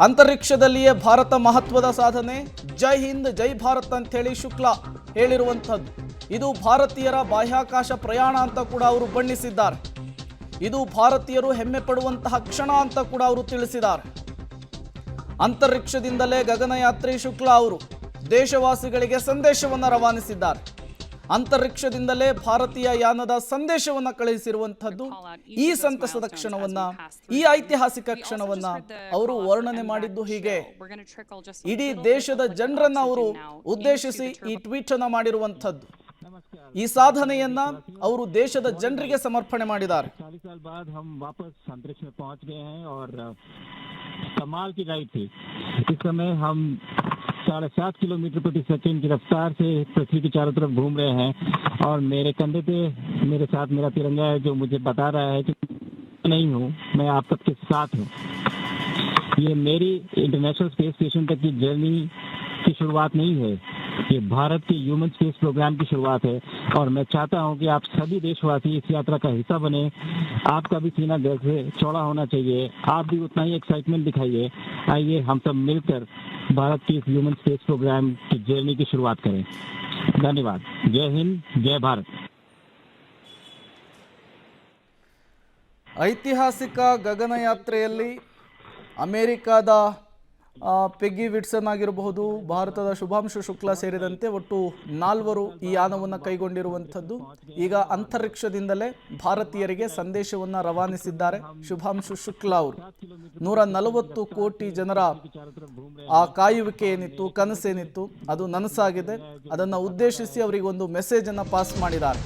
ಅಂತರಿಕ್ಷದಲ್ಲಿಯೇ ಭಾರತ ಮಹತ್ವದ ಸಾಧನೆ, ಜೈ ಹಿಂದ್ ಜೈ ಭಾರತ್ ಅಂತ ಹೇಳಿ ಶುಕ್ಲಾ ಹೇಳಿರುವಂಥದ್ದು. ಇದು ಭಾರತೀಯರ ಬಾಹ್ಯಾಕಾಶ ಪ್ರಯಾಣ ಅಂತ ಕೂಡ ಅವರು ಬಣ್ಣಿಸಿದ್ದಾರೆ. ಇದು ಭಾರತೀಯರು ಹೆಮ್ಮೆ ಪಡುವಂತಹ ಕ್ಷಣ ಅಂತ ಕೂಡ ಅವರು ತಿಳಿಸಿದ್ದಾರೆ. ಅಂತರಿಕ್ಷದಿಂದಲೇ ಗಗನಯಾತ್ರಿ ಶುಕ್ಲಾ ಅವರು ದೇಶವಾಸಿಗಳಿಗೆ ಸಂದೇಶವನ್ನು ರವಾನಿಸಿದ್ದಾರೆ. ಅಂತರಿಕ್ಷದಿಂದಲೇ ಭಾರತೀಯ ಯಾನದ ಸಂದೇಶವನ್ನು ಕಳುಹಿಸಿರುವಂಥದ್ದು. ಈ ಸಂತಸದ ಕ್ಷಣವನ್ನ, ಈ ಐತಿಹಾಸಿಕ ಕ್ಷಣವನ್ನ ಅವರು ವರ್ಣನೆ ಮಾಡಿದ್ದು ಹೀಗೆ. ಇಡೀ ದೇಶದ ಜನರನ್ನ ಅವರು ಉದ್ದೇಶಿಸಿ ಈ ಟ್ವೀಟ್ ಅನ್ನ ಮಾಡಿರುವಂಥದ್ದು. ಈ ಸಾಧನೆಯನ್ನ ಅವರು ದೇಶದ ಜನರಿಗೆ ಸಮರ್ಪಣೆ ಮಾಡಿದ್ದಾರೆ. कमाल की राइड थी। इस समय हम 7.5 किलोमीटर प्रति सेकंड की रफ्तार से पृथ्वी के चारों तरफ घूम रहे हैं और मेरे कंधे पे मेरे साथ मेरा तिरंगा है, जो मुझे बता रहा है कि नहीं हूँ, मैं आप सबके साथ हूँ। ये मेरी इंटरनेशनल स्पेस स्टेशन तक की जर्नी की शुरुआत नहीं है, ये भारत के ह्यूमन स्पेस प्रोग्राम की शुरुआत है और मैं चाहता हूं कि आप सभी देशवासी इस यात्रा का हिस्सा बने। आपका भी सीना दिल से चौड़ा होना चाहिए, आप भी उतना ही एक्साइटमेंट दिखाइए। आइए हम सब मिलकर भारत की इस ह्यूमन स्पेस प्रोग्राम की जर्नी की शुरुआत करें। धन्यवाद। जय हिंद, जय भारत। ಐತಿಹಾಸಿಕ ಗಗನಯಾತ್ರೆಯಲ್ಲಿ ಅಮೆರಿಕದ ಪೆಗ್ಗಿ ವಿಟ್ಸನ್ ಆಗಿರಬಹುದು, ಭಾರತದ ಶುಭಾಂಶು ಶುಕ್ಲಾ ಸೇರಿದಂತೆ ಒಟ್ಟು 4 ಈ ಯಾನವನ್ನು ಕೈಗೊಂಡಿರುವಂಥದ್ದು. ಈಗ ಅಂತರಿಕ್ಷದಿಂದಲೇ ಭಾರತೀಯರಿಗೆ ಸಂದೇಶವನ್ನು ರವಾನಿಸಿದ್ದಾರೆ ಶುಭಾಂಶು ಶುಕ್ಲಾ ಅವರು. 140 ಕೋಟಿ ಜನರ ಆ ಕಾಯುವಿಕೆ ಏನಿತ್ತು, ಕನಸೇನಿತ್ತು, ಅದು ನನಸಾಗಿದೆ. ಅದನ್ನು ಉದ್ದೇಶಿಸಿ ಅವರಿಗೆ ಒಂದು ಮೆಸೇಜ್ ಅನ್ನು ಪಾಸ್ ಮಾಡಿದ್ದಾರೆ.